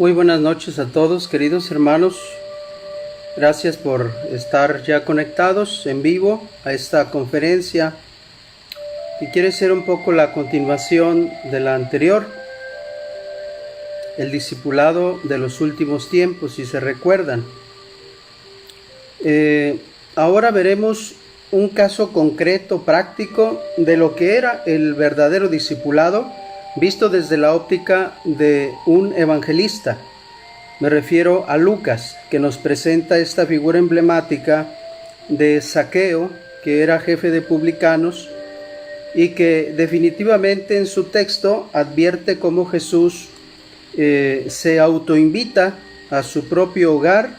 Muy buenas noches a todos, queridos hermanos. Gracias por estar ya conectados en vivo a esta conferencia que quiere ser un poco la continuación de la anterior, el discipulado de los últimos tiempos, si se recuerdan. Ahora veremos un caso concreto, práctico, de lo que era el verdadero discipulado, visto desde la óptica de un evangelista. Me refiero a Lucas, que nos presenta esta figura emblemática de Zaqueo, que era jefe de publicanos, y que definitivamente en su texto advierte cómo Jesús se autoinvita a su propio hogar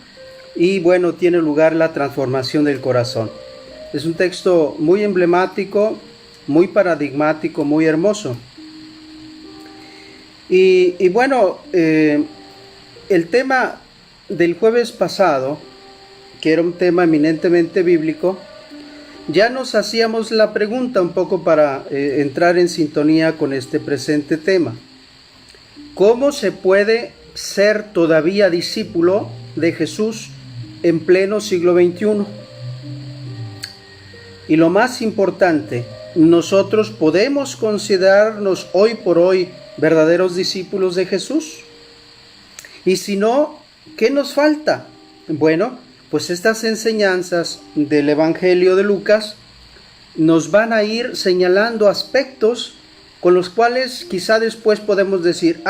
y bueno, tiene lugar la transformación del corazón. Es un texto muy emblemático, muy paradigmático, muy hermoso. Y bueno, el tema del jueves pasado, que era un tema eminentemente bíblico, ya nos hacíamos la pregunta un poco para entrar en sintonía con este presente tema. ¿Cómo se puede ser todavía discípulo de Jesús en pleno siglo XXI? Y lo más importante, ¿nosotros podemos considerarnos hoy por hoy verdaderos discípulos de Jesús? Y si no, ¿qué nos falta? Bueno, pues estas enseñanzas del Evangelio de Lucas nos van a ir señalando aspectos con los cuales quizá después podemos decir,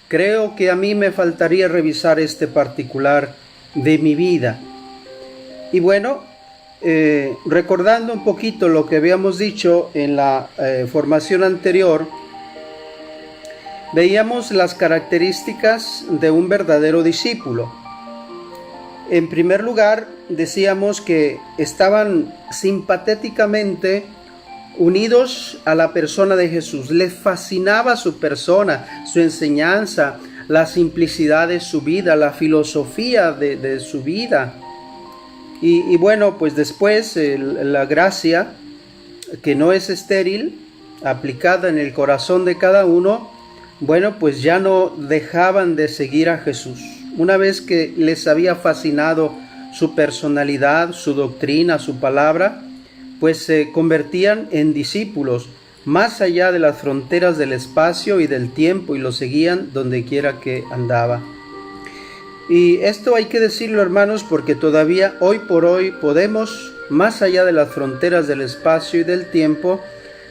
creo que a mí me faltaría revisar este particular de mi vida. Y bueno, recordando un poquito lo que habíamos dicho en la formación anterior, veíamos las características de un verdadero discípulo. En primer lugar, decíamos que estaban simpatéticamente unidos a la persona de Jesús. Les fascinaba su persona, su enseñanza, la simplicidad de su vida, la filosofía de su vida. Y bueno, pues después la gracia, que no es estéril, aplicada en el corazón de cada uno, bueno, pues ya no dejaban de seguir a Jesús. Una vez que les había fascinado su personalidad, su doctrina, su palabra, pues se convertían en discípulos más allá de las fronteras del espacio y del tiempo y lo seguían donde quiera que andaba. Y esto hay que decirlo, hermanos, porque todavía hoy por hoy podemos, más allá de las fronteras del espacio y del tiempo,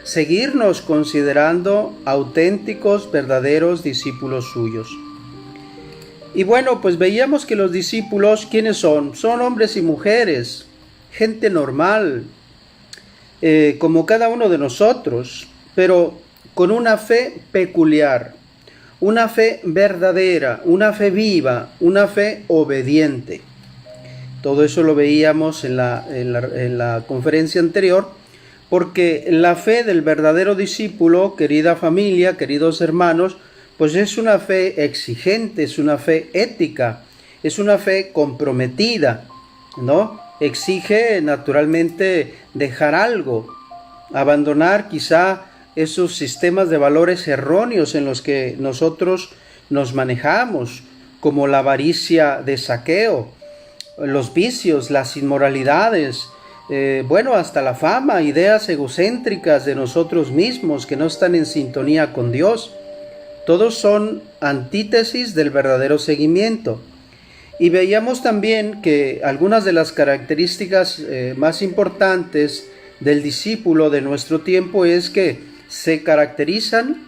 seguirnos considerando auténticos, verdaderos discípulos suyos. Y bueno, pues veíamos que los discípulos, ¿quiénes son? Son hombres y mujeres, gente normal, como cada uno de nosotros, pero con una fe peculiar, una fe verdadera, una fe viva, una fe obediente. Todo eso lo veíamos en la conferencia anterior, porque la fe del verdadero discípulo, querida familia, queridos hermanos, pues es una fe exigente, es una fe ética, es una fe comprometida, ¿no? Exige naturalmente dejar algo, abandonar quizá esos sistemas de valores erróneos en los que nosotros nos manejamos, como la avaricia de Zaqueo, los vicios, las inmoralidades, hasta la fama, ideas egocéntricas de nosotros mismos que no están en sintonía con Dios. Todos son antítesis del verdadero seguimiento. Y veíamos también que algunas de las características más importantes del discípulo de nuestro tiempo es que se caracterizan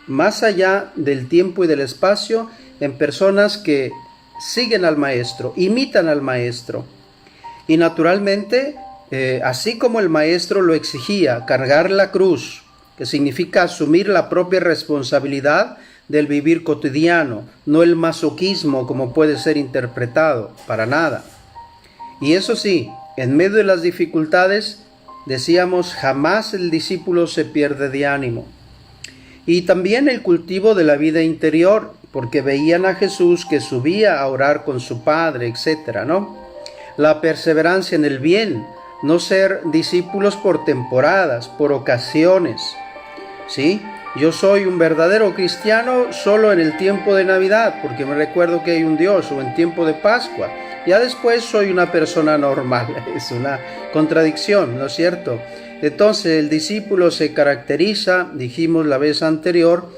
más allá del tiempo y del espacio en personas que siguen al maestro, imitan al maestro. Y naturalmente, así como el maestro lo exigía, cargar la cruz, que significa asumir la propia responsabilidad del vivir cotidiano, no el masoquismo como puede ser interpretado, para nada. Y eso sí, en medio de las dificultades, decíamos, jamás el discípulo se pierde de ánimo. Y también el cultivo de la vida interior, porque veían a Jesús que subía a orar con su Padre, etc., ¿no? La perseverancia en el bien, no ser discípulos por temporadas, por ocasiones, ¿sí? Yo soy un verdadero cristiano solo en el tiempo de Navidad, porque me recuerdo que hay un Dios, o en tiempo de Pascua. Ya después soy una persona normal. Es una contradicción, ¿no es cierto? Entonces el discípulo se caracteriza, dijimos la vez anterior,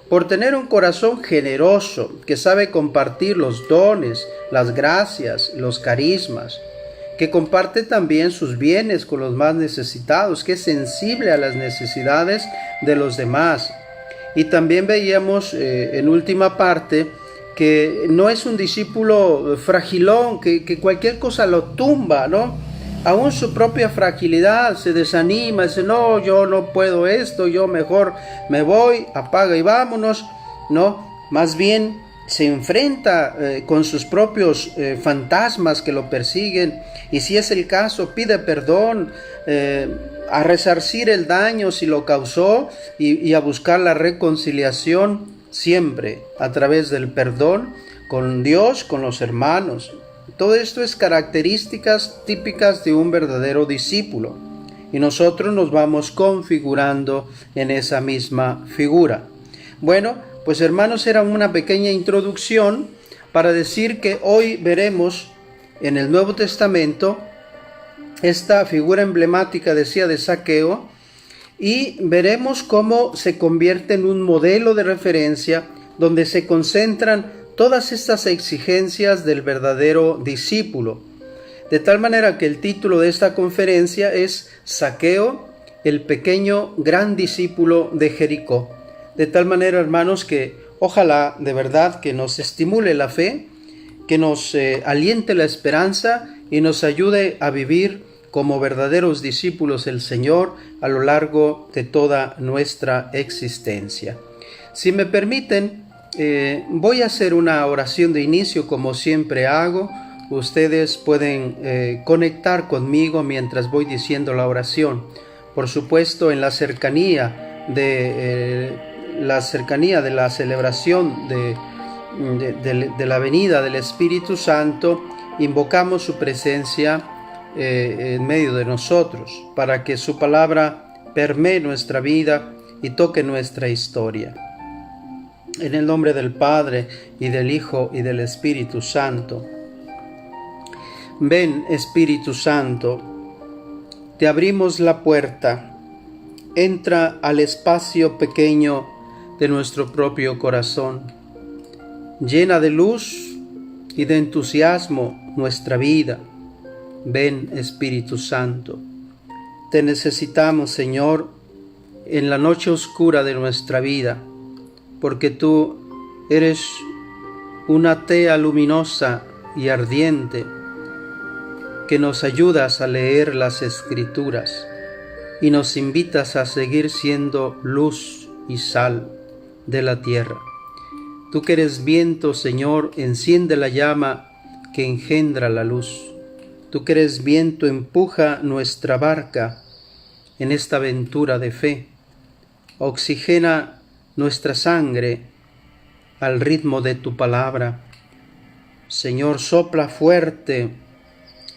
por tener un corazón generoso, que sabe compartir los dones, las gracias, los carismas, que comparte también sus bienes con los más necesitados, que es sensible a las necesidades de los demás. Y también veíamos en última parte que no es un discípulo fragilón, que cualquier cosa lo tumba, ¿no? Aún su propia fragilidad se desanima, dice, no, yo no puedo esto, yo mejor me voy, apaga y vámonos, ¿no? Más bien se enfrenta con sus propios fantasmas que lo persiguen, y si es el caso, pide perdón, a resarcir el daño si lo causó, y a buscar la reconciliación siempre a través del perdón con Dios, con los hermanos. Todo esto es características típicas de un verdadero discípulo, y nosotros nos vamos configurando en esa misma figura. Bueno, pues hermanos, era una pequeña introducción para decir que hoy veremos en el Nuevo Testamento esta figura emblemática, decía, de Zaqueo, y veremos cómo se convierte en un modelo de referencia donde se concentran todas estas exigencias del verdadero discípulo. De tal manera que el título de esta conferencia es Zaqueo, el pequeño gran discípulo de Jericó. De tal manera, hermanos, que ojalá de verdad que nos estimule la fe, que nos aliente la esperanza y nos ayude a vivir como verdaderos discípulos del Señor a lo largo de toda nuestra existencia. Si me permiten, voy a hacer una oración de inicio como siempre hago. Ustedes pueden conectar conmigo mientras voy diciendo la oración. Por supuesto, en la cercanía de la celebración de la venida del Espíritu Santo, invocamos su presencia en medio de nosotros, para que su palabra permee nuestra vida y toque nuestra historia. En el nombre del Padre, y del Hijo, y del Espíritu Santo. Ven, Espíritu Santo, te abrimos la puerta, entra al espacio pequeño de nuestro propio corazón. Llena de luz y de entusiasmo nuestra vida. Ven, Espíritu Santo. Te necesitamos, Señor, en la noche oscura de nuestra vida, porque tú eres una tea luminosa y ardiente que nos ayudas a leer las Escrituras y nos invitas a seguir siendo luz y sal de la tierra. Tú que eres viento, Señor, enciende la llama que engendra la luz. Tú que eres viento, empuja nuestra barca en esta aventura de fe. Oxigena nuestra sangre al ritmo de tu palabra. Señor, sopla fuerte,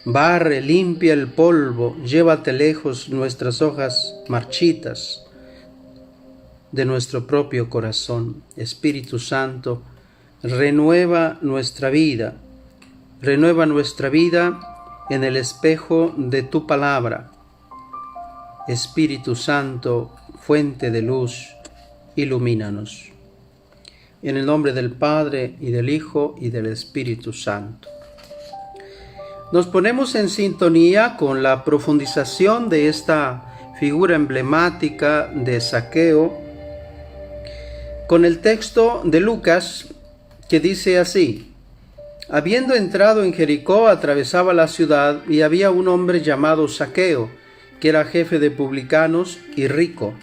barre, limpia el polvo, llévate lejos nuestras hojas marchitas de nuestro propio corazón. Espíritu Santo, renueva nuestra vida en el espejo de tu palabra. Espíritu Santo, fuente de luz, ilumínanos. En el nombre del Padre, y del Hijo, y del Espíritu Santo. Nos ponemos en sintonía con la profundización de esta figura emblemática de Zaqueo, con el texto de Lucas, que dice así: Habiendo entrado en Jericó, atravesaba la ciudad, y había un hombre llamado Zaqueo, que era jefe de publicanos y rico.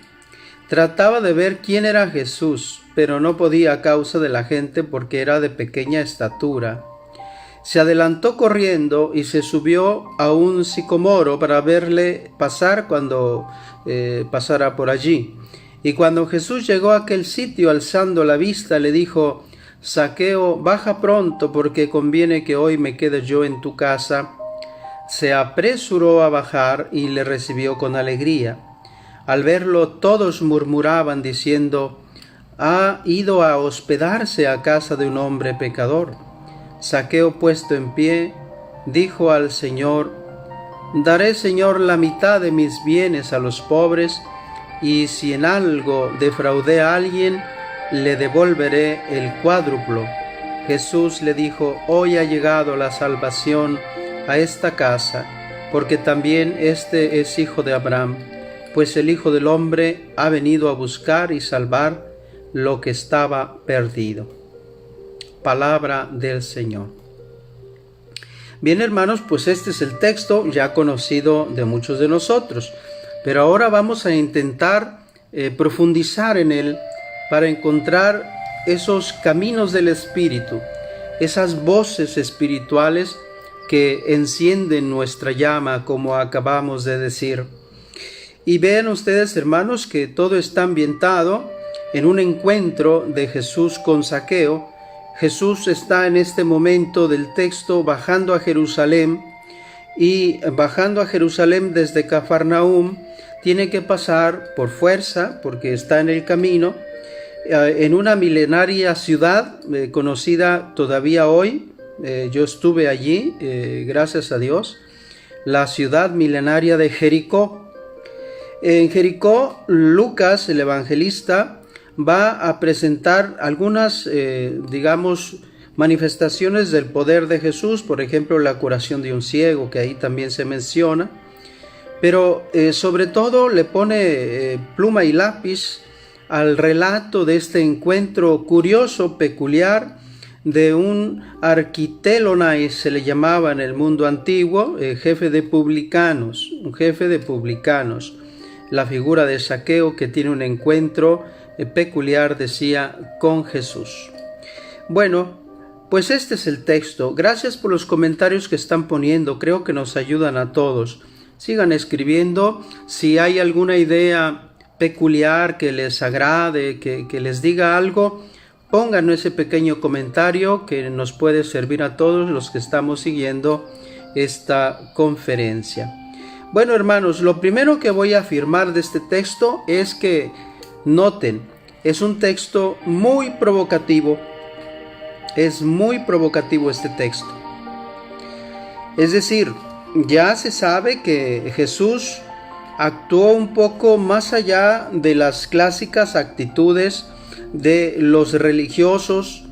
Trataba de ver quién era Jesús, pero no podía a causa de la gente, porque era de pequeña estatura. Se adelantó corriendo y se subió a un sicomoro para verle pasar cuando pasara por allí. Y cuando Jesús llegó a aquel sitio, alzando la vista, le dijo: Zaqueo, baja pronto, porque conviene que hoy me quede yo en tu casa. Se apresuró a bajar y le recibió con alegría. Al verlo todos murmuraban diciendo: ha ido a hospedarse a casa de un hombre pecador. Zaqueo, puesto en pie, dijo al Señor: daré, Señor, la mitad de mis bienes a los pobres, y si en algo defraudé a alguien, le devolveré el cuádruplo. Jesús le dijo: hoy ha llegado la salvación a esta casa, porque también este es hijo de Abraham, pues el Hijo del Hombre ha venido a buscar y salvar lo que estaba perdido. Palabra del Señor. Bien, hermanos, pues este es el texto ya conocido de muchos de nosotros, pero ahora vamos a intentar profundizar en él para encontrar esos caminos del Espíritu, esas voces espirituales que encienden nuestra llama, como acabamos de decir. Y vean ustedes, hermanos, que todo está ambientado en un encuentro de Jesús con Zaqueo. Jesús está en este momento del texto bajando a Jerusalén, y bajando a Jerusalén desde Cafarnaúm tiene que pasar por fuerza, porque está en el camino, en una milenaria ciudad conocida todavía hoy. Yo estuve allí, gracias a Dios, la ciudad milenaria de Jericó. En Jericó, Lucas, el evangelista, va a presentar algunas, manifestaciones del poder de Jesús, por ejemplo, la curación de un ciego, que ahí también se menciona, pero sobre todo le pone pluma y lápiz al relato de este encuentro curioso, peculiar, de un arquitelonais, se le llamaba en el mundo antiguo, jefe de publicanos, un jefe de publicanos. La figura de Zaqueo, que tiene un encuentro peculiar, decía, con Jesús. Bueno, pues este es el texto. Gracias por los comentarios que están poniendo, creo que nos ayudan a todos. Sigan escribiendo. Si hay alguna idea peculiar que les agrade, que les diga algo, pongan ese pequeño comentario que nos puede servir a todos los que estamos siguiendo esta conferencia. Bueno, hermanos, lo primero que voy a afirmar de este texto es que, noten, es un texto muy provocativo. Es muy provocativo este texto. Es decir, ya se sabe que Jesús actuó un poco más allá de las clásicas actitudes de los religiosos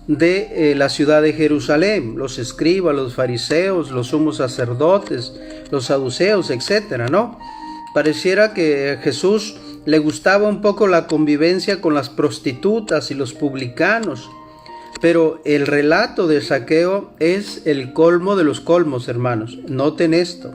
de la ciudad de Jerusalén, los escribas, los fariseos, los sumos sacerdotes, los saduceos, etcétera, ¿no? Pareciera que a Jesús le gustaba un poco la convivencia con las prostitutas y los publicanos, pero el relato de Zaqueo es el colmo de los colmos, hermanos. Noten esto,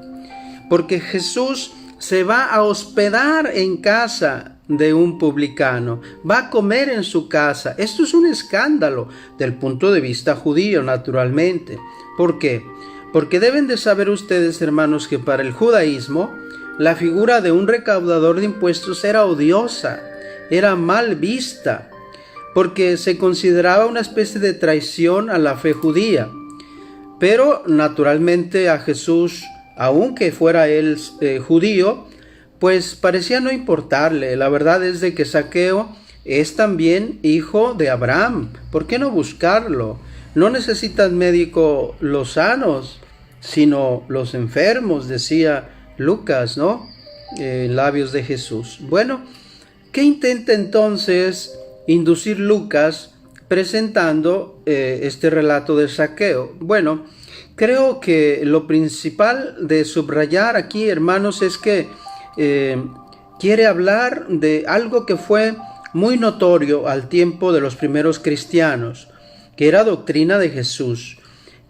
porque Jesús se va a hospedar en casa de un publicano, va a comer en su casa. Esto es un escándalo del punto de vista judío, naturalmente. ¿Por qué? Porque deben de saber ustedes, hermanos, que para el judaísmo la figura de un recaudador de impuestos era odiosa, era mal vista, porque se consideraba una especie de traición a la fe judía. Pero naturalmente a Jesús, aunque fuera él judío, pues parecía no importarle. La verdad es de que Zaqueo es también hijo de Abraham. ¿Por qué no buscarlo? No necesitan médico los sanos, sino los enfermos, decía Lucas, ¿no? Labios de Jesús. Bueno, ¿qué intenta entonces inducir Lucas presentando este relato de Zaqueo? Bueno, creo que lo principal de subrayar aquí, hermanos, es que quiere hablar de algo que fue muy notorio al tiempo de los primeros cristianos, que era doctrina de Jesús,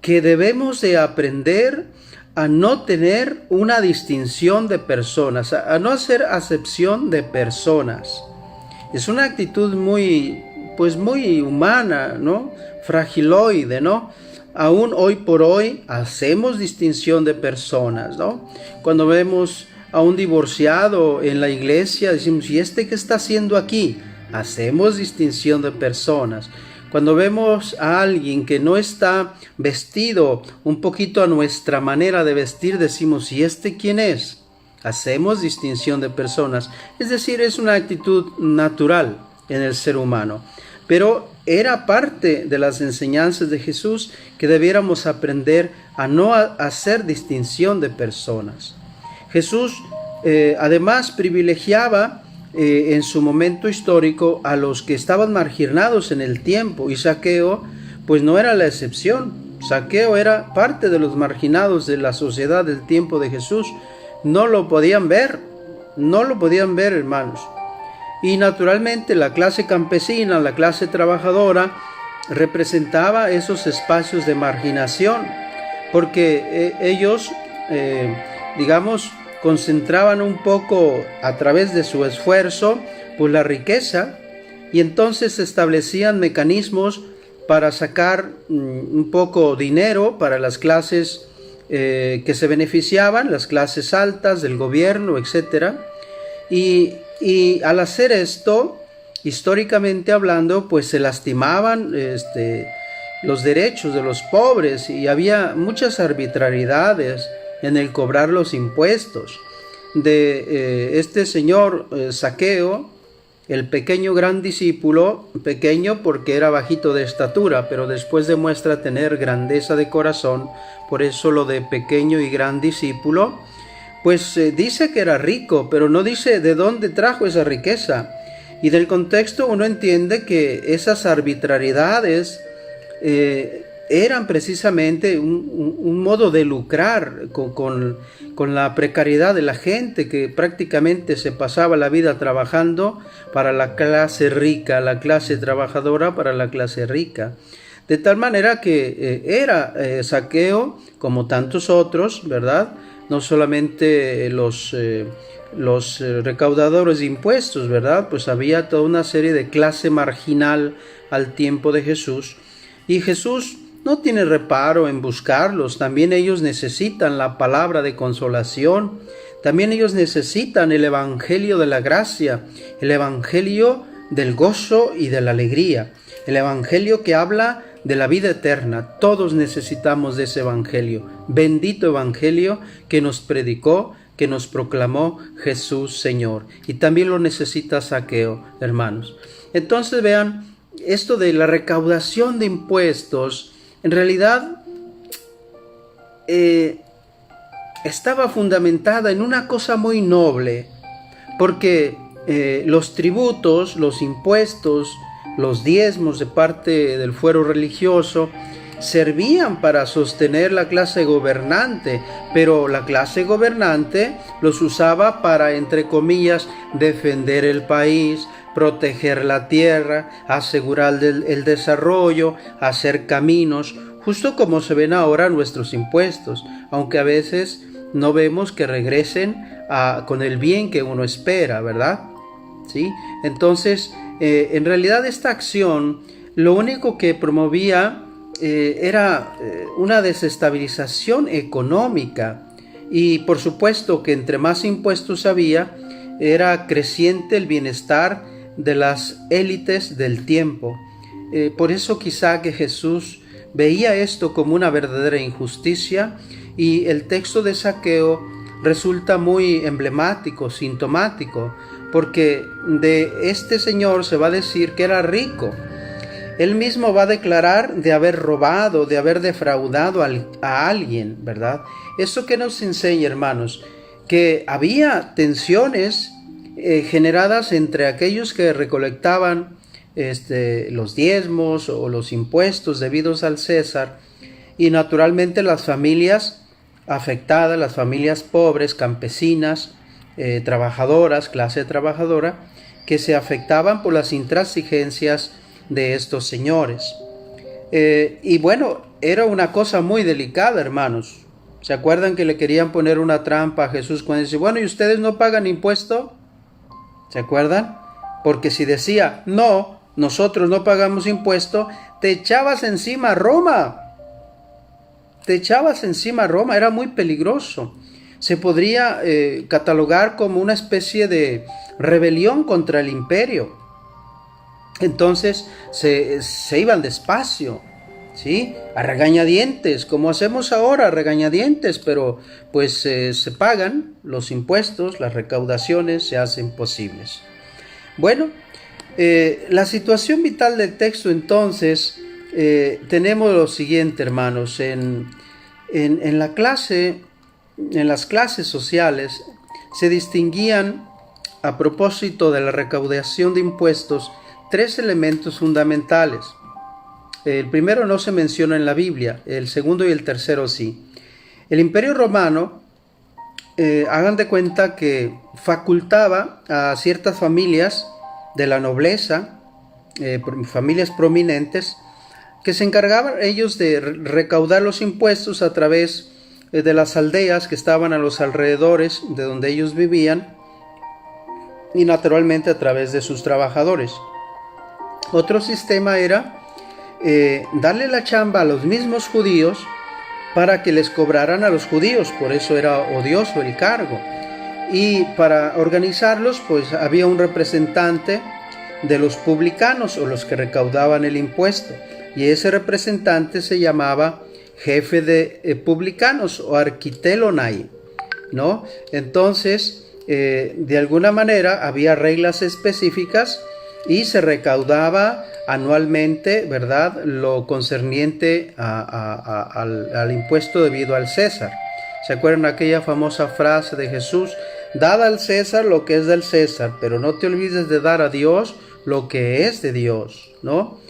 que debemos de aprender a no tener una distinción de personas, a no hacer acepción de personas. Es una actitud muy humana, ¿no? Fragiloide, ¿no? Aún hoy por hoy hacemos distinción de personas, ¿no? Cuando vemos a un divorciado en la iglesia, decimos, ¿y este qué está haciendo aquí? Hacemos distinción de personas. Cuando vemos a alguien que no está vestido un poquito a nuestra manera de vestir, decimos, ¿y este quién es? hacemos distinción de personas. Es decir, es una actitud natural en el ser humano. Pero era parte de las enseñanzas de Jesús que debiéramos aprender a no hacer distinción de personas. Jesús además privilegiaba en su momento histórico a los que estaban marginados en el tiempo, y Zaqueo pues no era la excepción. Zaqueo era parte de los marginados de la sociedad del tiempo de Jesús. No lo podían ver, hermanos. Y naturalmente la clase campesina, la clase trabajadora, representaba esos espacios de marginación, porque ellos, concentraban un poco a través de su esfuerzo, pues la riqueza, y entonces establecían mecanismos para sacar un poco dinero para las clases que se beneficiaban, las clases altas del gobierno, etc. Y al hacer esto, históricamente hablando, pues se lastimaban los derechos de los pobres, y había muchas arbitrariedades en el cobrar los impuestos. De este señor Zaqueo, el pequeño gran discípulo, pequeño porque era bajito de estatura, pero después demuestra tener grandeza de corazón, por eso lo de pequeño y gran discípulo, pues dice que era rico, pero no dice de dónde trajo esa riqueza. Y del contexto uno entiende que esas arbitrariedades eran precisamente un modo de lucrar con la precariedad de la gente, que prácticamente se pasaba la vida trabajando para la clase rica, la clase trabajadora para la clase rica. De tal manera que era Zaqueo, como tantos otros, ¿verdad? No solamente los recaudadores de impuestos, ¿verdad? Pues había toda una serie de clase marginal al tiempo de Jesús. Y Jesús no tiene reparo en buscarlos. También ellos necesitan la palabra de consolación. También ellos necesitan el evangelio de la gracia, el evangelio del gozo y de la alegría, el evangelio que habla de la vida eterna. Todos necesitamos de ese evangelio, bendito evangelio que nos predicó, que nos proclamó Jesús Señor. Y también lo necesita Zaqueo, hermanos. Entonces vean, esto de la recaudación de impuestos, en realidad estaba fundamentada en una cosa muy noble, porque los tributos, los impuestos, los diezmos de parte del fuero religioso servían para sostener la clase gobernante, pero la clase gobernante los usaba para, entre comillas, defender el país, proteger la tierra, asegurar el desarrollo, hacer caminos, justo como se ven ahora nuestros impuestos, aunque a veces no vemos que regresen con el bien que uno espera, ¿verdad? ¿Sí? Entonces, en realidad esta acción lo único que promovía era una desestabilización económica, y por supuesto que entre más impuestos había, era creciente el bienestar de las élites del tiempo. Por eso quizá que Jesús veía esto como una verdadera injusticia, y el texto de Zaqueo resulta muy emblemático, sintomático, porque de este señor se va a decir que era rico. Él mismo va a declarar de haber robado, de haber defraudado a alguien, ¿verdad? ¿Eso qué nos enseña, hermanos? Que había tensiones generadas entre aquellos que recolectaban los diezmos o los impuestos debidos al César, y naturalmente las familias afectadas, las familias pobres, campesinas, trabajadoras, clase trabajadora, que se afectaban por las intransigencias de estos señores. Y bueno, era una cosa muy delicada, hermanos. ¿Se acuerdan que le querían poner una trampa a Jesús cuando dice, bueno, ¿y ustedes no pagan impuesto? ¿Se acuerdan? Porque si decía, no, nosotros no pagamos impuesto, te echabas encima a Roma. Te echabas encima a Roma, era muy peligroso. Se podría catalogar como una especie de rebelión contra el imperio. Entonces se iban despacio. ¿sí? A regañadientes, como hacemos ahora, a regañadientes, pero pues se pagan los impuestos, las recaudaciones se hacen posibles. Bueno, la situación vital del texto entonces, tenemos lo siguiente, hermanos, en la clase, en las clases sociales se distinguían, a propósito de la recaudación de impuestos, tres elementos fundamentales. El primero no se menciona en la Biblia, el segundo y el tercero sí. El Imperio Romano, hagan de cuenta que facultaba a ciertas familias de la nobleza, familias prominentes, que se encargaban ellos de recaudar los impuestos a través de las aldeas que estaban a los alrededores de donde ellos vivían, y naturalmente a través de sus trabajadores. Otro sistema era darle la chamba a los mismos judíos para que les cobraran a los judíos, por eso era odioso el cargo. Y para organizarlos, pues había un representante de los publicanos o los que recaudaban el impuesto, y ese representante se llamaba jefe de publicanos o arquitelonai, ¿no? Entonces, de alguna manera había reglas específicas y se recaudaba anualmente, ¿verdad?, lo concerniente al impuesto debido al César. ¿Se acuerdan aquella famosa frase de Jesús? Dad al César lo que es del César, pero no te olvides de dar a Dios lo que es de Dios, ¿no?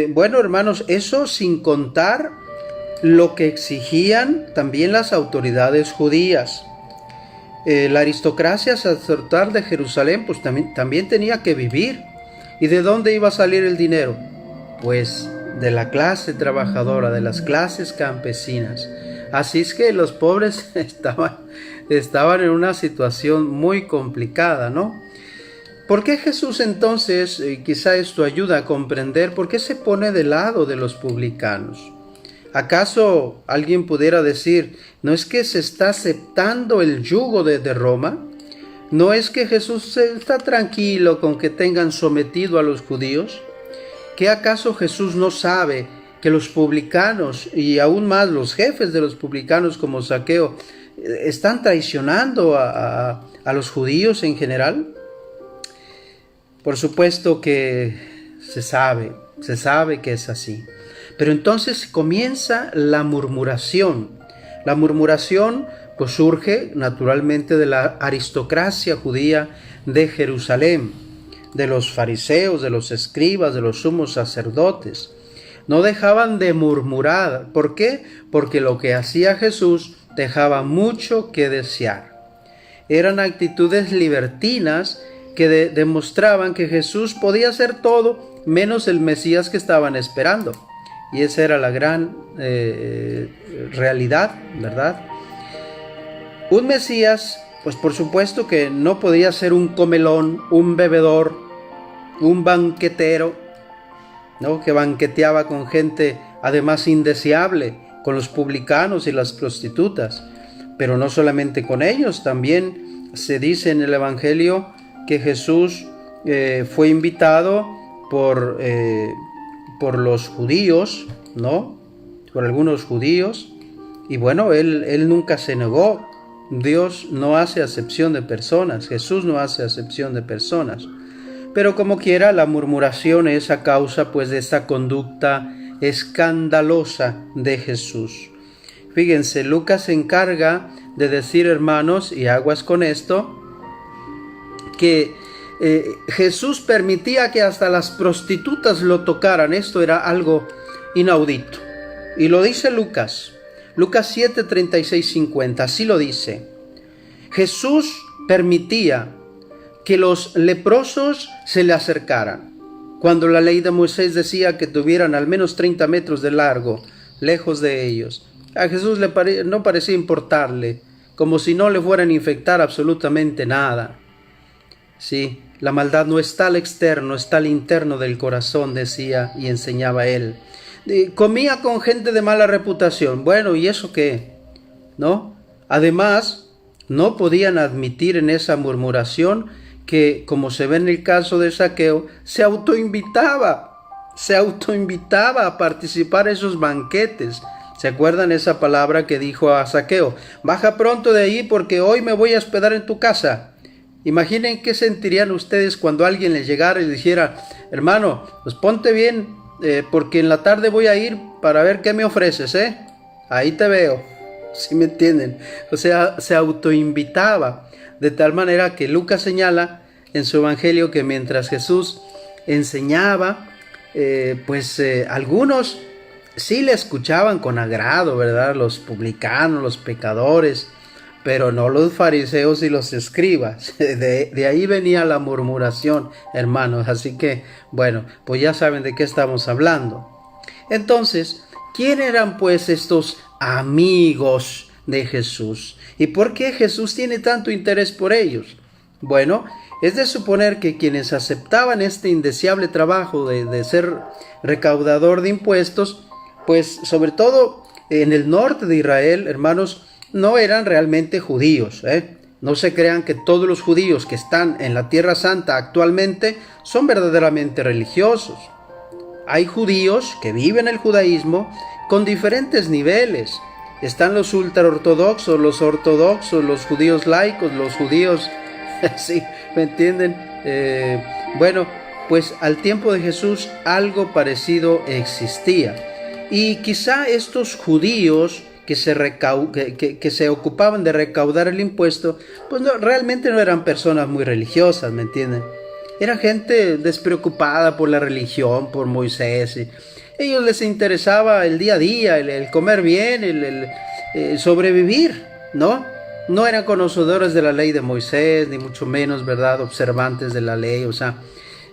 Bueno, hermanos, eso sin contar lo que exigían también las autoridades judías. La aristocracia sacerdotal de Jerusalén pues también tenía que vivir. ¿Y de dónde iba a salir el dinero? Pues de la clase trabajadora, de las clases campesinas. Así es que los pobres estaban en una situación muy complicada, ¿no? ¿Por qué Jesús entonces, quizá esto ayuda a comprender, por qué se pone del lado de los publicanos? ¿Acaso alguien pudiera decir, no es que se está aceptando el yugo de Roma? ¿No es que Jesús está tranquilo con que tengan sometido a los judíos? ¿Qué acaso Jesús no sabe que los publicanos y aún más los jefes de los publicanos como Zaqueo están traicionando a los judíos en general? Por supuesto que se sabe que es así. Pero entonces comienza la murmuración. La murmuración pues surge naturalmente de la aristocracia judía de Jerusalén, de los fariseos, de los escribas, de los sumos sacerdotes. No dejaban de murmurar. ¿Por qué? Porque lo que hacía Jesús dejaba mucho que desear. Eran actitudes libertinas que demostraban que Jesús podía hacer todo menos el Mesías que estaban esperando. Y esa era la gran realidad, ¿verdad? Un Mesías, pues por supuesto que no podía ser un comelón, un bebedor, un banquetero, ¿no?, que banqueteaba con gente además indeseable, con los publicanos y las prostitutas. Pero no solamente con ellos, también se dice en el Evangelio que Jesús fue invitado por los judíos, ¿no?, por algunos judíos, y bueno, él nunca se negó. Dios no hace acepción de personas, Jesús no hace acepción de personas. Pero como quiera, la murmuración es a causa pues de esta conducta escandalosa de Jesús. Fíjense, Lucas se encarga de decir, hermanos, y aguas con esto, que Jesús permitía que hasta las prostitutas lo tocaran. Esto era algo inaudito. Y lo dice Lucas 7, 36, 50, así lo dice. Jesús permitía que los leprosos se le acercaran. Cuando la ley de Moisés decía que tuvieran al menos 30 metros de largo, lejos de ellos, a Jesús no parecía importarle, como si no le fueran a infectar absolutamente nada. Sí, la maldad no está al externo, está al interno del corazón, decía y enseñaba él. Comía con gente de mala reputación. Bueno, ¿y eso qué? ¿No? Además, no podían admitir en esa murmuración que, como se ve en el caso de Zaqueo, se autoinvitaba. se autoinvitaba a participar en esos banquetes. ¿Se acuerdan esa palabra que dijo a Zaqueo? Baja pronto de ahí porque hoy me voy a hospedar en tu casa. Imaginen qué sentirían ustedes cuando alguien les llegara y les dijera, hermano, pues ponte bien, porque en la tarde voy a ir para ver qué me ofreces, ahí te veo. ¿Sí me entienden? O sea, se autoinvitaba, de tal manera que Lucas señala en su evangelio que mientras Jesús enseñaba, algunos sí le escuchaban con agrado, ¿verdad? Los publicanos, los pecadores, pero no los fariseos y los escribas. De ahí venía la murmuración, hermanos. Así que, bueno, pues ya saben de qué estamos hablando. Entonces, ¿quién eran pues estos amigos de Jesús? ¿Y por qué Jesús tiene tanto interés por ellos? Bueno, es de suponer que quienes aceptaban este indeseable trabajo de ser recaudador de impuestos, pues sobre todo en el norte de Israel, hermanos, no eran realmente judíos, No se crean que todos los judíos que están en la Tierra Santa actualmente son verdaderamente religiosos. Hay judíos que viven el judaísmo con diferentes niveles. Están los ultraortodoxos, los ortodoxos, los judíos laicos, los judíos... sí, ¿me entienden? Bueno, pues al tiempo de Jesús algo parecido existía. Y quizá estos judíos que se ocupaban de recaudar el impuesto, pues realmente no eran personas muy religiosas, ¿me entienden? Era gente despreocupada por la religión, por Moisés. Ellos les interesaba el día a día, el comer bien, el sobrevivir, ¿no? No eran conocedores de la ley de Moisés, ni mucho menos, ¿verdad?, observantes de la ley. O sea,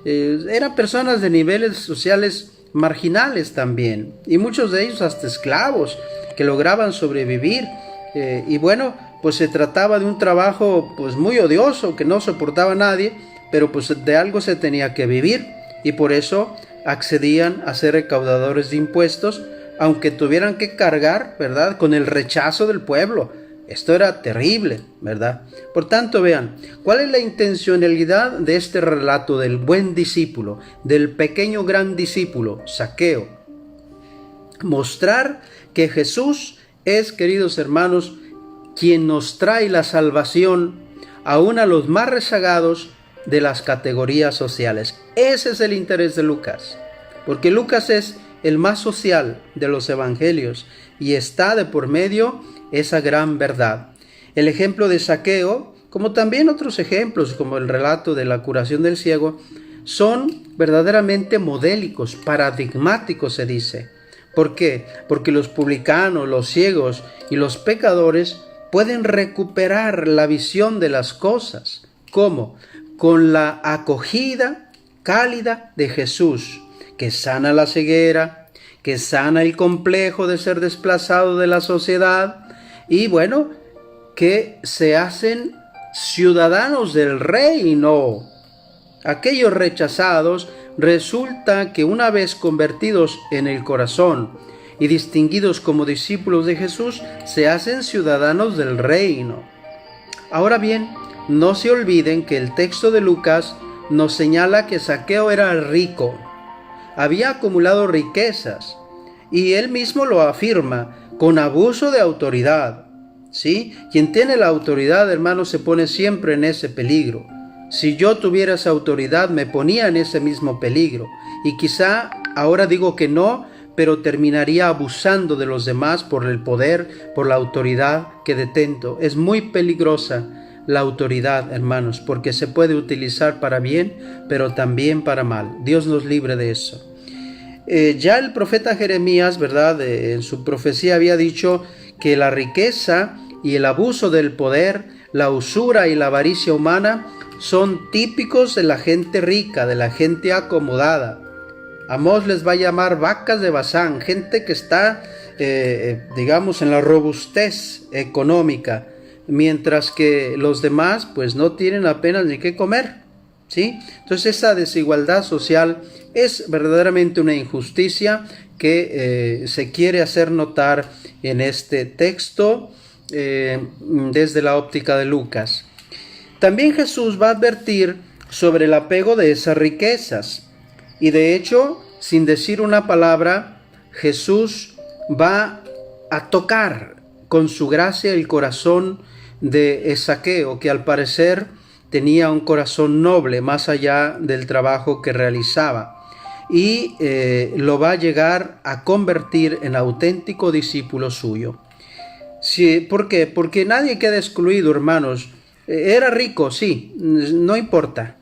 eran personas de niveles sociales marginales también, y muchos de ellos hasta esclavos que lograban sobrevivir. Y bueno, pues se trataba de un trabajo pues muy odioso que no soportaba a nadie, pero pues de algo se tenía que vivir, y por eso accedían a ser recaudadores de impuestos, aunque tuvieran que cargar, ¿verdad?, con el rechazo del pueblo. Esto era terrible, ¿verdad? Por tanto, vean, ¿cuál es la intencionalidad de este relato del buen discípulo, del pequeño gran discípulo, Zaqueo? Mostrar que Jesús es, queridos hermanos, quien nos trae la salvación aún a los más rezagados de las categorías sociales. Ese es el interés de Lucas, porque Lucas es el más social de los evangelios y está de por medio esa gran verdad. El ejemplo de Zaqueo, como también otros ejemplos, como el relato de la curación del ciego, son verdaderamente modélicos, paradigmáticos, se dice. ¿Por qué? Porque los publicanos, los ciegos y los pecadores pueden recuperar la visión de las cosas. ¿Cómo? Con la acogida cálida de Jesús, que sana la ceguera, que sana el complejo de ser desplazado de la sociedad, y bueno, que se hacen ciudadanos del reino. Aquellos rechazados, resulta que una vez convertidos en el corazón y distinguidos como discípulos de Jesús, se hacen ciudadanos del reino. Ahora bien, no se olviden que el texto de Lucas nos señala que Zaqueo era rico, había acumulado riquezas, y él mismo lo afirma, con abuso de autoridad. ¿Sí? Quien tiene la autoridad, hermanos, se pone siempre en ese peligro. Si yo tuviera esa autoridad, me ponía en ese mismo peligro. Y quizá ahora digo que no, pero terminaría abusando de los demás por el poder, por la autoridad que detento. Es muy peligrosa la autoridad, hermanos, porque se puede utilizar para bien, pero también para mal. Dios nos libre de eso. Ya el profeta Jeremías, ¿verdad?, en su profecía había dicho que la riqueza y el abuso del poder, la usura y la avaricia humana son típicos de la gente rica, de la gente acomodada. Amós les va a llamar vacas de Basán, gente que está, digamos, en la robustez económica, mientras que los demás pues no tienen apenas ni qué comer. ¿Sí? Entonces esa desigualdad social es verdaderamente una injusticia que se quiere hacer notar en este texto desde la óptica de Lucas. También Jesús va a advertir sobre el apego de esas riquezas, y de hecho sin decir una palabra, Jesús va a tocar con su gracia el corazón de Zaqueo, que al parecer tenía un corazón noble más allá del trabajo que realizaba, y lo va a llegar a convertir en auténtico discípulo suyo. Sí, ¿por qué? Porque nadie queda excluido, hermanos. Era rico, sí, no importa.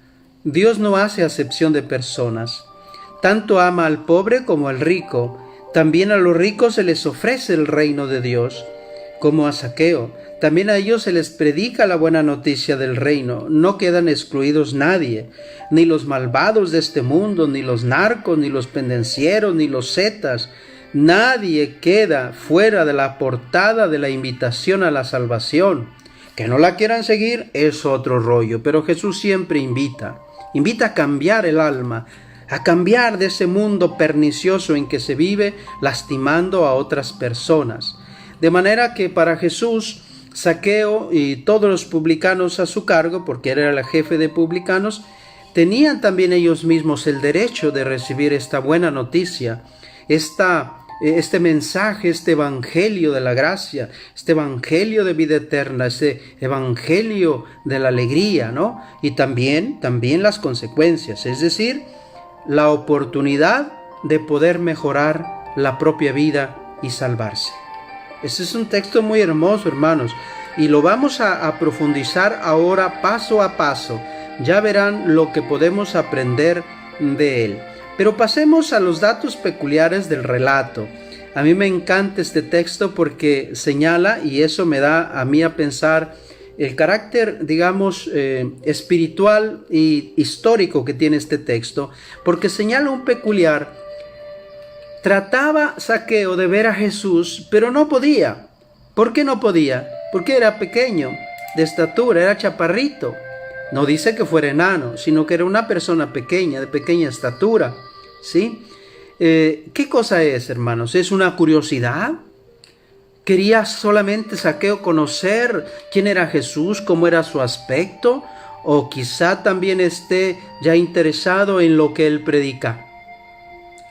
Dios no hace acepción de personas. Tanto ama al pobre como al rico. También a los ricos se les ofrece el reino de Dios, como a Zaqueo. También a ellos se les predica la buena noticia del reino. No quedan excluidos nadie, ni los malvados de este mundo, ni los narcos, ni los pendencieros, ni los zetas. Nadie queda fuera de la portada de la invitación a la salvación. Que no la quieran seguir es otro rollo, pero Jesús siempre invita a cambiar el alma, a cambiar de ese mundo pernicioso en que se vive lastimando a otras personas. De manera que para Jesús, Zaqueo y todos los publicanos a su cargo, porque era el jefe de publicanos, tenían también ellos mismos el derecho de recibir esta buena noticia, este mensaje, este evangelio de la gracia, este evangelio de vida eterna, este evangelio de la alegría, ¿no? Y también las consecuencias, es decir, la oportunidad de poder mejorar la propia vida y salvarse. Este es un texto muy hermoso, hermanos, y lo vamos a profundizar ahora paso a paso. Ya verán lo que podemos aprender de él. Pero pasemos a los datos peculiares del relato. A mí me encanta este texto porque señala, y eso me da a mí a pensar, el carácter, digamos, espiritual y histórico que tiene este texto, porque señala un peculiar. Trataba Zaqueo de ver a Jesús, pero no podía. ¿Por qué no podía? Porque era pequeño, de estatura, era chaparrito. No dice que fuera enano, sino que era una persona pequeña, de pequeña estatura, ¿sí? ¿Qué cosa es, hermanos? ¿Es una curiosidad? ¿Quería solamente Zaqueo conocer quién era Jesús, cómo era su aspecto? ¿O quizá también esté ya interesado en lo que él predica?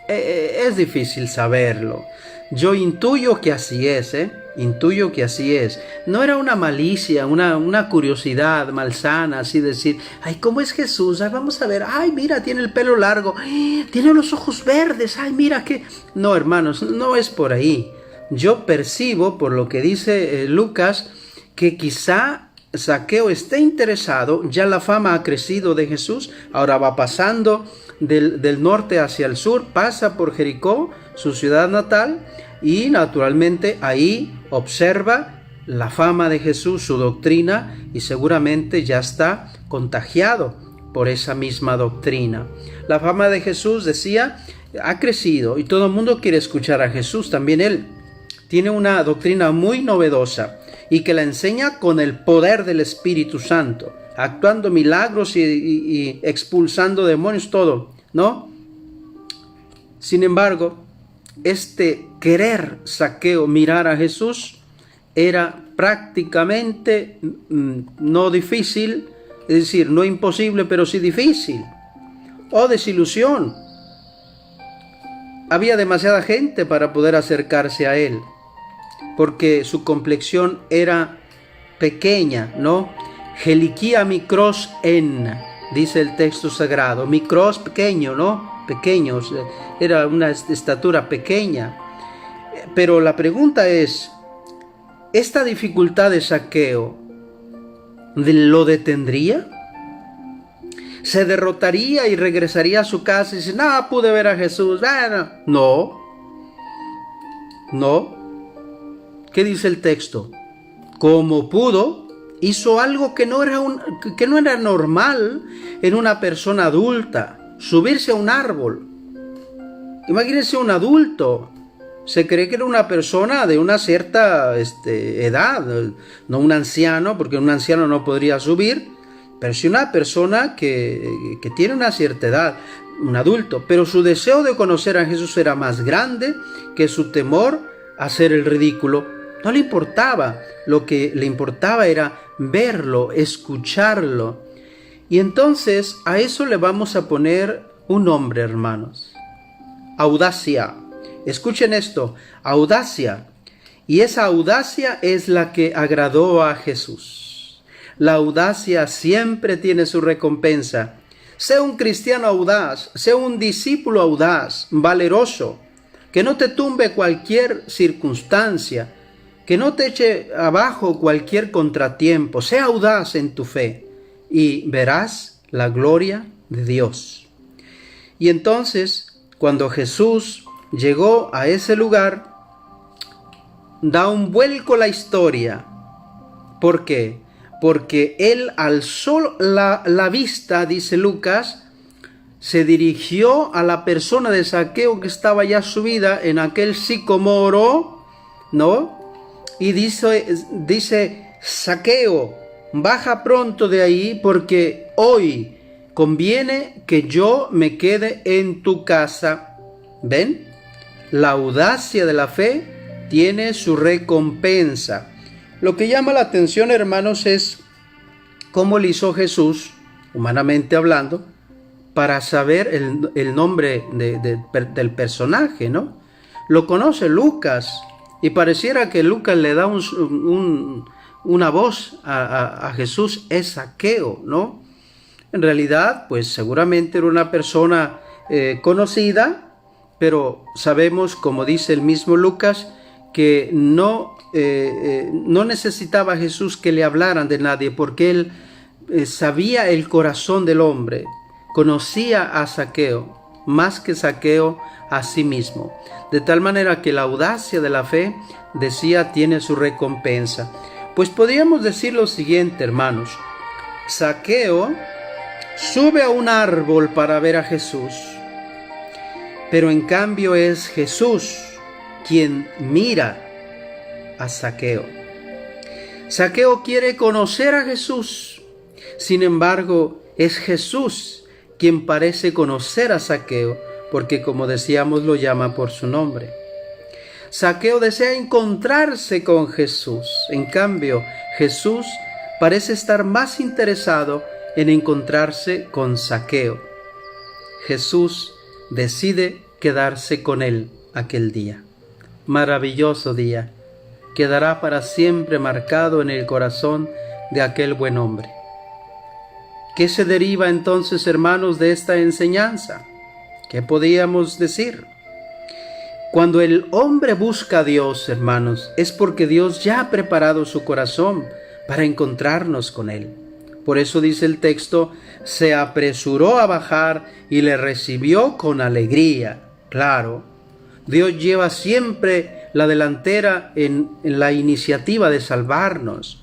Es difícil saberlo. Yo intuyo que así es, Intuyo que así es. No era una malicia, una curiosidad malsana, así decir, ay, ¿cómo es Jesús? Ay, vamos a ver, ay, mira, tiene el pelo largo, ay, tiene los ojos verdes, ay, mira qué... No, hermanos, no es por ahí. Yo percibo, por lo que dice Lucas, que quizá Zaqueo esté interesado, ya la fama ha crecido de Jesús, ahora va pasando del norte hacia el sur, pasa por Jericó, su ciudad natal, y naturalmente ahí observa la fama de Jesús, su doctrina, y seguramente ya está contagiado por esa misma doctrina. La fama de Jesús, decía, ha crecido y todo el mundo quiere escuchar a Jesús. También él tiene una doctrina muy novedosa y que la enseña con el poder del Espíritu Santo, actuando milagros y expulsando demonios, todo, ¿no? Sin embargo, este querer Zaqueo mirar a Jesús era prácticamente no difícil, es decir, no imposible, pero sí difícil, o desilusión. Había demasiada gente para poder acercarse a él, porque su complexión era pequeña, ¿no? Helikia mikros en, dice el texto sagrado. Mikros, pequeño, ¿no? Pequeños, era una estatura pequeña. Pero la pregunta es, ¿esta dificultad de Zaqueo lo detendría? ¿Se derrotaría y regresaría a su casa y dice, no, pude ver a Jesús? Bueno, no. ¿Qué dice el texto? Como pudo, hizo algo que no era normal en una persona adulta. Subirse a un árbol. Imagínense un adulto. Se cree que era una persona de una cierta edad, no un anciano, porque un anciano no podría subir, pero sí una persona que tiene una cierta edad, un adulto. Pero su deseo de conocer a Jesús era más grande que su temor a hacer el ridículo. No le importaba, lo que le importaba era verlo, escucharlo. Y entonces a eso le vamos a poner un nombre, hermanos. audacia. Escuchen esto, audacia. Y esa audacia es la que agradó a Jesús. La audacia siempre tiene su recompensa. Sea un cristiano audaz, sea un discípulo audaz, valeroso, que no te tumbe cualquier circunstancia, que no te eche abajo cualquier contratiempo. Sea audaz en tu fe y verás la gloria de Dios. Y entonces, cuando Jesús llegó a ese lugar, da un vuelco la historia. ¿Por qué? Porque él alzó la vista, dice Lucas, se dirigió a la persona de Zaqueo que estaba ya subida en aquel sicomoro, ¿no? Y dice, Zaqueo, baja pronto de ahí porque hoy conviene que yo me quede en tu casa. ¿Ven? La audacia de la fe tiene su recompensa. Lo que llama la atención, hermanos, es cómo le hizo Jesús, humanamente hablando, para saber el nombre del personaje, ¿no? Lo conoce Lucas, y pareciera que Lucas le da una voz a Jesús, es Zaqueo, ¿no? En realidad, pues seguramente era una persona conocida, pero sabemos, como dice el mismo Lucas, que no necesitaba Jesús que le hablaran de nadie, porque él sabía el corazón del hombre, conocía a Zaqueo, más que Zaqueo a sí mismo. De tal manera que la audacia de la fe, decía, tiene su recompensa. Pues podríamos decir lo siguiente, hermanos. Zaqueo sube a un árbol para ver a Jesús, pero en cambio es Jesús quien mira a Zaqueo. Zaqueo quiere conocer a Jesús, sin embargo, es Jesús quien parece conocer a Zaqueo, porque como decíamos, lo llama por su nombre. Zaqueo desea encontrarse con Jesús, en cambio, Jesús parece estar más interesado en encontrarse con Zaqueo. Jesús decide quedarse con él aquel día. Maravilloso día, quedará para siempre marcado en el corazón de aquel buen hombre. ¿Qué se deriva entonces, hermanos, de esta enseñanza? ¿Qué podíamos decir? Cuando el hombre busca a Dios, hermanos, es porque Dios ya ha preparado su corazón para encontrarnos con Él. Por eso dice el texto, se apresuró a bajar y le recibió con alegría. Claro, Dios lleva siempre la delantera en la iniciativa de salvarnos.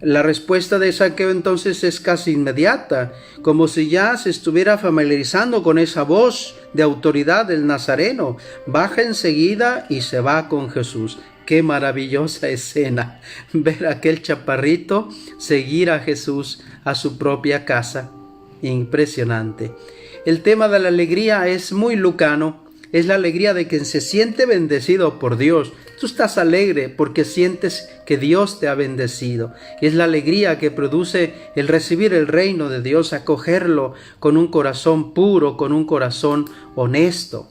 La respuesta de Zaqueo entonces es casi inmediata, como si ya se estuviera familiarizando con esa voz de autoridad del Nazareno. Baja enseguida y se va con Jesús. Qué maravillosa escena, ver a aquel chaparrito seguir a Jesús a su propia casa. Impresionante. El tema de la alegría es muy lucano. Es la alegría de quien se siente bendecido por Dios. Tú estás alegre porque sientes que Dios te ha bendecido. Y es la alegría que produce el recibir el reino de Dios, acogerlo con un corazón puro, con un corazón honesto.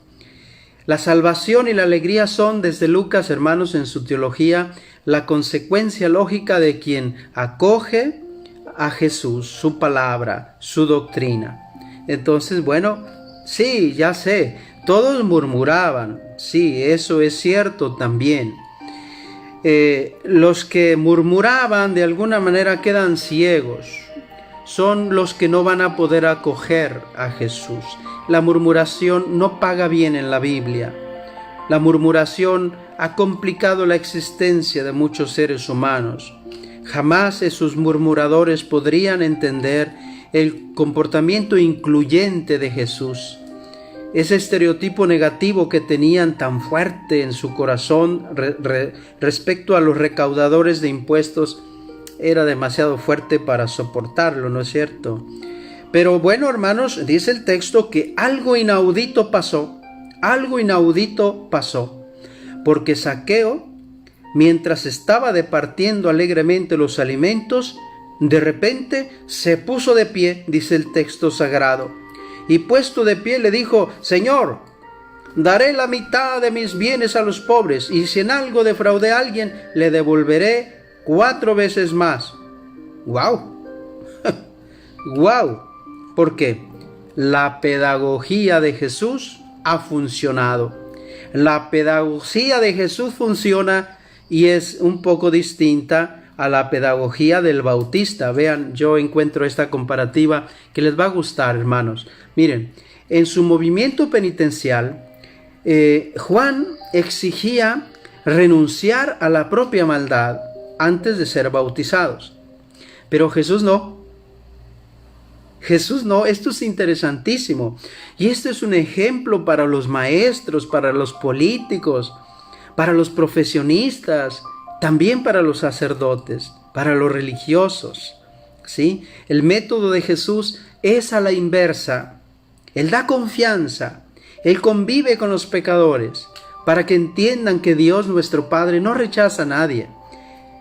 La salvación y la alegría son, desde Lucas, hermanos, en su teología, la consecuencia lógica de quien acoge a Jesús, su palabra, su doctrina. Entonces, bueno, sí, ya sé, todos murmuraban, sí, eso es cierto también. Los que murmuraban de alguna manera quedan ciegos, son los que no van a poder acoger a Jesús. La murmuración no paga bien en la Biblia. La murmuración ha complicado la existencia de muchos seres humanos. Jamás esos murmuradores podrían entender el comportamiento incluyente de Jesús. Ese estereotipo negativo que tenían tan fuerte en su corazón respecto a los recaudadores de impuestos era demasiado fuerte para soportarlo, ¿no es cierto? Pero bueno, hermanos, dice el texto que algo inaudito pasó, porque Zaqueo, mientras estaba departiendo alegremente los alimentos, de repente se puso de pie, dice el texto sagrado, y puesto de pie le dijo: Señor, daré la mitad de mis bienes a los pobres, y si en algo defraudé a alguien, le devolveré 4 veces más. ¡Wow! ¡Wow! ¿Por qué? La pedagogía de Jesús ha funcionado. La pedagogía de Jesús funciona y es un poco distinta a la pedagogía del Bautista. Vean, yo encuentro esta comparativa que les va a gustar, hermanos. Miren, en su movimiento penitencial, Juan exigía renunciar a la propia maldad antes de ser bautizados. Pero Jesús no. Jesús no. Esto es interesantísimo. Y esto es un ejemplo para los maestros, para los políticos, para los profesionistas, también para los sacerdotes, para los religiosos. ¿Sí? El método de Jesús es a la inversa. Él da confianza. Él convive con los pecadores para que entiendan que Dios nuestro Padre no rechaza a nadie.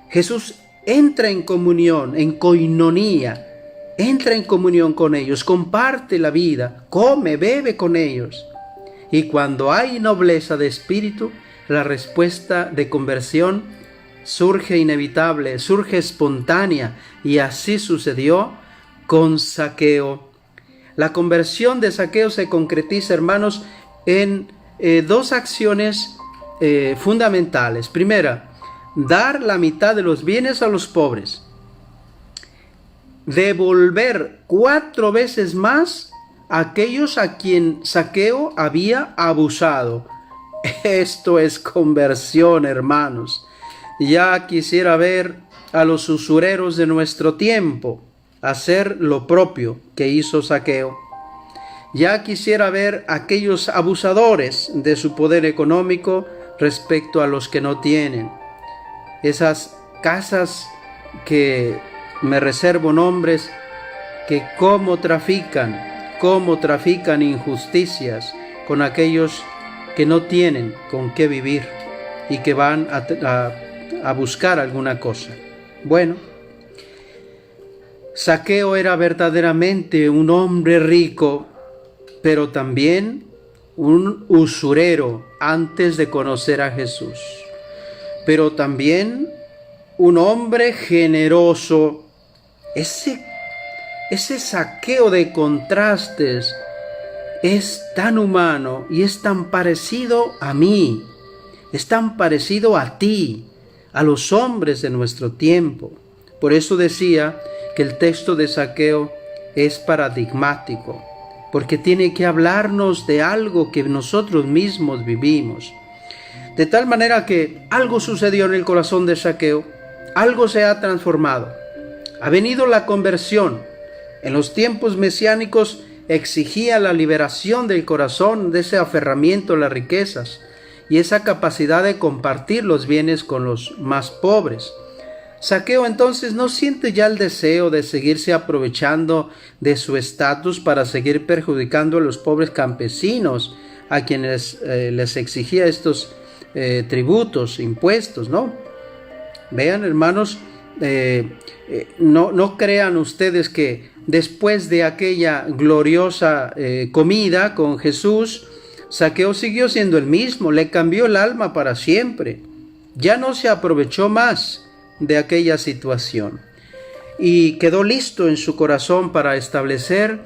Jesús entra en comunión, en koinonía, entra en comunión con ellos, comparte la vida, come, bebe con ellos. Y cuando hay nobleza de espíritu, la respuesta de conversión surge inevitable, surge espontánea, y así sucedió con Zaqueo. La conversión de Zaqueo se concretiza, hermanos, en 2 acciones fundamentales. Primera, dar la mitad de los bienes a los pobres. Devolver 4 veces más a aquellos a quien Zaqueo había abusado. Esto es conversión, hermanos. Ya quisiera ver a los usureros de nuestro tiempo hacer lo propio que hizo Zaqueo. Ya quisiera ver a aquellos abusadores de su poder económico respecto a los que no tienen. Esas casas que me reservo nombres, que cómo trafican injusticias con aquellos que no tienen con qué vivir y que van a buscar alguna cosa. Bueno, Zaqueo era verdaderamente un hombre rico, pero también un usurero antes de conocer a Jesús. Pero también un hombre generoso. Ese Zaqueo de contrastes es tan humano y es tan parecido a mí, es tan parecido a ti, a los hombres de nuestro tiempo. Por eso decía que el texto de Zaqueo es paradigmático, porque tiene que hablarnos de algo que nosotros mismos vivimos. De tal manera que algo sucedió en el corazón de Zaqueo, algo se ha transformado. Ha venido la conversión. En los tiempos mesiánicos exigía la liberación del corazón de ese aferramiento a las riquezas y esa capacidad de compartir los bienes con los más pobres. Zaqueo entonces no siente ya el deseo de seguirse aprovechando de su estatus para seguir perjudicando a los pobres campesinos a quienes les exigía estos tributos, impuestos, ¿no? Vean, hermanos, no crean ustedes que después de aquella gloriosa comida con Jesús, Zaqueo siguió siendo el mismo, le cambió el alma para siempre. Ya no se aprovechó más de aquella situación y quedó listo en su corazón para establecer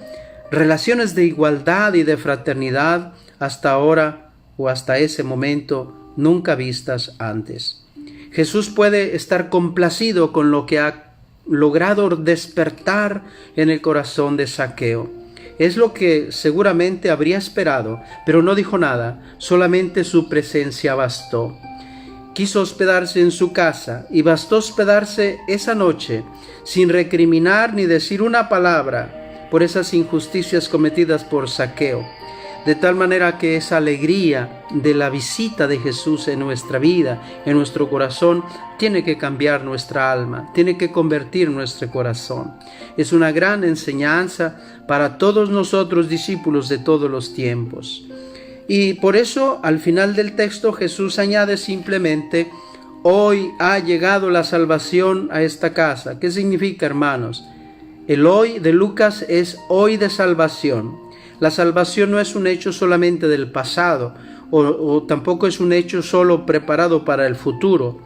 relaciones de igualdad y de fraternidad hasta ahora o hasta ese momento nunca vistas antes. Jesús puede estar complacido con lo que ha logrado despertar en el corazón de Zaqueo. Es lo que seguramente habría esperado, pero no dijo nada, solamente su presencia bastó. Quiso hospedarse en su casa y bastó hospedarse esa noche sin recriminar ni decir una palabra por esas injusticias cometidas por Zaqueo. De tal manera que esa alegría de la visita de Jesús en nuestra vida, en nuestro corazón, tiene que cambiar nuestra alma, tiene que convertir nuestro corazón. Es una gran enseñanza para todos nosotros, discípulos de todos los tiempos. Y por eso, al final del texto, Jesús añade simplemente: hoy ha llegado la salvación a esta casa. ¿Qué significa, hermanos? El hoy de Lucas es hoy de salvación. La salvación no es un hecho solamente del pasado o tampoco es un hecho solo preparado para el futuro.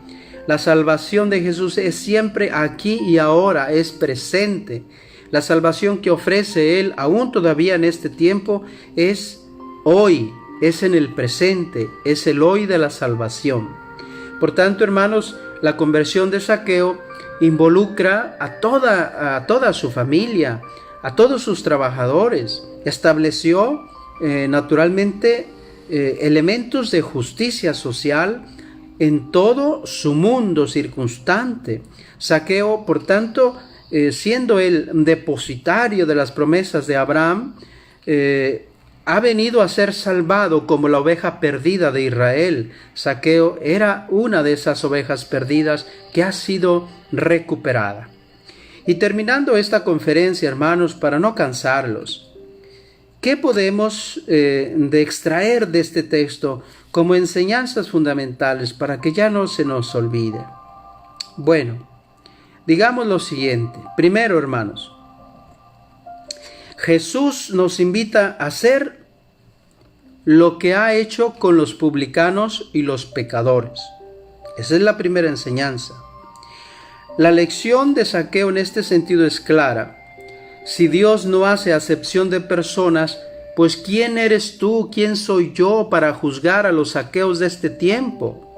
La salvación de Jesús es siempre aquí y ahora, es presente. La salvación que ofrece Él, aún todavía en este tiempo, es hoy, es en el presente, es el hoy de la salvación. Por tanto, hermanos, la conversión de Zaqueo involucra a toda su familia, a todos sus trabajadores. Estableció naturalmente elementos de justicia social en todo su mundo circunstante. Zaqueo, por tanto, siendo el depositario de las promesas de Abraham, ha venido a ser salvado como la oveja perdida de Israel. Zaqueo era una de esas ovejas perdidas que ha sido recuperada. Y terminando esta conferencia, hermanos, para no cansarlos, ¿qué podemos de extraer de este texto como enseñanzas fundamentales para que ya no se nos olvide? Bueno, digamos lo siguiente. Primero, hermanos, Jesús nos invita a hacer lo que ha hecho con los publicanos y los pecadores. Esa es la primera enseñanza. La lección de Zaqueo en este sentido es clara. Si Dios no hace acepción de personas, pues ¿quién eres tú? ¿Quién soy yo para juzgar a los Zaqueos de este tiempo?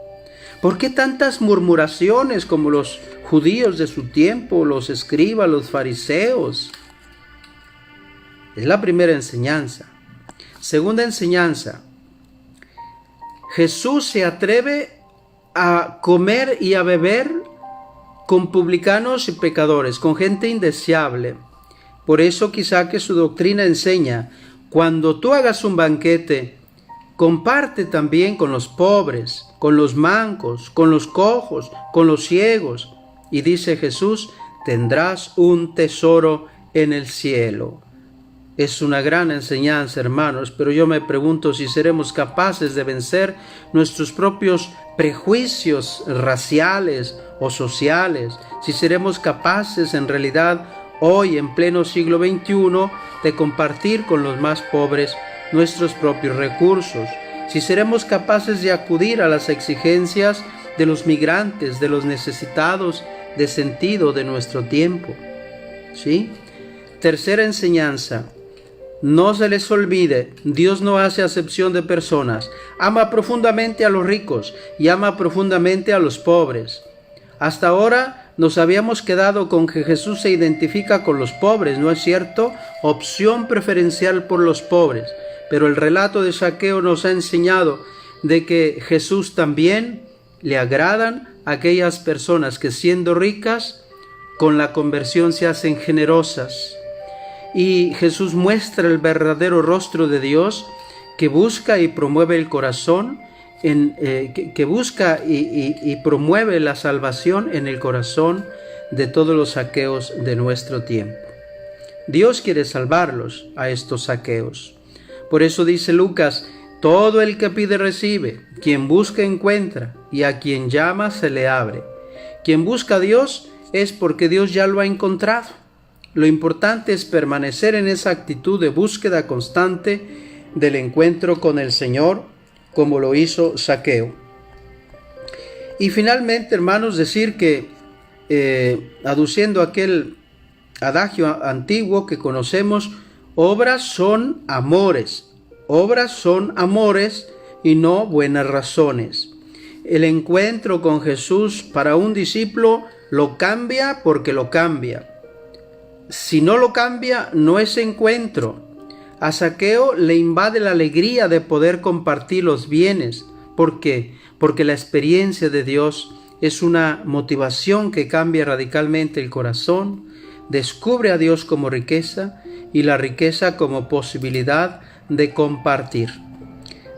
¿Por qué tantas murmuraciones como los judíos de su tiempo, los escribas, los fariseos? Es la primera enseñanza. Segunda enseñanza. Jesús se atreve a comer y a beber con publicanos y pecadores, con gente indeseable. Por eso quizá que su doctrina enseña, cuando tú hagas un banquete, comparte también con los pobres, con los mancos, con los cojos, con los ciegos. Y dice Jesús, tendrás un tesoro en el cielo. Es una gran enseñanza, hermanos, pero yo me pregunto si seremos capaces de vencer nuestros propios prejuicios raciales o sociales, si seremos capaces en realidad hoy en pleno siglo XXI de compartir con los más pobres nuestros propios recursos, si seremos capaces de acudir a las exigencias de los migrantes, de los necesitados de sentido de nuestro tiempo. ¿Sí? Tercera enseñanza. No se les olvide, Dios no hace acepción de personas. Ama profundamente a los ricos y ama profundamente a los pobres. Hasta ahora nos habíamos quedado con que Jesús se identifica con los pobres, ¿no es cierto? Opción preferencial por los pobres. Pero el relato de Zaqueo nos ha enseñado de que Jesús también le agradan a aquellas personas que siendo ricas, con la conversión se hacen generosas. Y Jesús muestra el verdadero rostro de Dios que busca y promueve el corazón, que busca y promueve la salvación en el corazón de todos los Zaqueos de nuestro tiempo. Dios quiere salvarlos a estos Zaqueos. Por eso dice Lucas, todo el que pide recibe, quien busca encuentra, y a quien llama se le abre. Quien busca a Dios es porque Dios ya lo ha encontrado. Lo importante es permanecer en esa actitud de búsqueda constante del encuentro con el Señor, como lo hizo Zaqueo. Y finalmente, hermanos, decir que, aduciendo aquel adagio antiguo que conocemos, obras son amores y no buenas razones. El encuentro con Jesús para un discípulo lo cambia porque lo cambia. Si no lo cambia, no es encuentro. A Zaqueo le invade la alegría de poder compartir los bienes. ¿Por qué? Porque la experiencia de Dios es una motivación que cambia radicalmente el corazón, descubre a Dios como riqueza y la riqueza como posibilidad de compartir.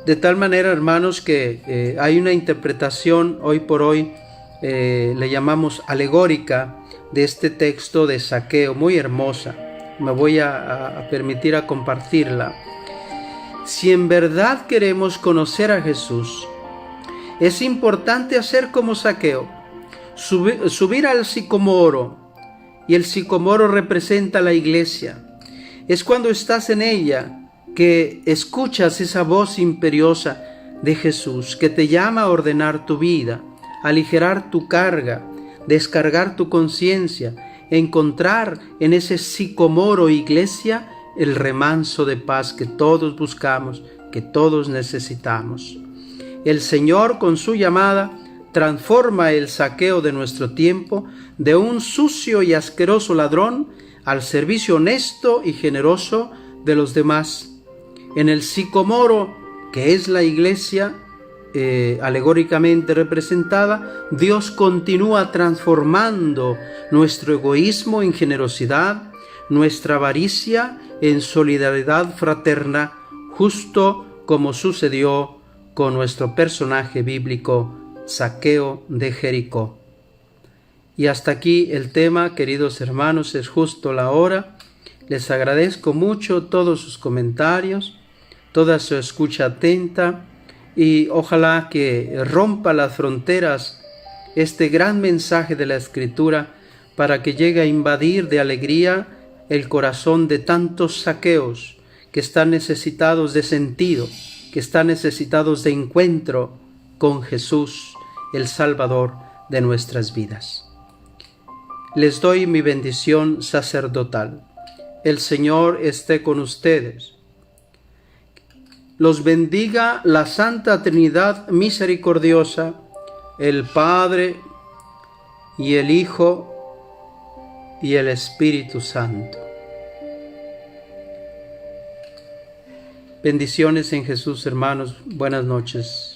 De tal manera, hermanos, que hay una interpretación hoy por hoy, le llamamos alegórica, de este texto de Zaqueo, muy hermosa. Me voy a permitir a compartirla. Si en verdad queremos conocer a Jesús, es importante hacer como Zaqueo, subir al sicomoro, y el sicomoro representa la iglesia. Es cuando estás en ella que escuchas esa voz imperiosa, de Jesús, que te llama a ordenar tu vida, aligerar tu carga, descargar tu conciencia, encontrar en ese sicomoro iglesia el remanso de paz que todos buscamos, que todos necesitamos. El Señor, con su llamada, transforma el saqueo de nuestro tiempo de un sucio y asqueroso ladrón al servicio honesto y generoso de los demás. En el sicomoro, que es la iglesia, alegóricamente representada, Dios continúa transformando nuestro egoísmo en generosidad, nuestra avaricia en solidaridad fraterna, justo como sucedió con nuestro personaje bíblico, Zaqueo de Jericó. Y hasta aquí el tema, queridos hermanos, es justo la hora. Les agradezco mucho todos sus comentarios, toda su escucha atenta, y ojalá que rompa las fronteras este gran mensaje de la Escritura para que llegue a invadir de alegría el corazón de tantos Zaqueos que están necesitados de sentido, que están necesitados de encuentro con Jesús, el Salvador de nuestras vidas. Les doy mi bendición sacerdotal. El Señor esté con ustedes. Los bendiga la Santa Trinidad misericordiosa, el Padre y el Hijo y el Espíritu Santo. Bendiciones en Jesús, hermanos. Buenas noches.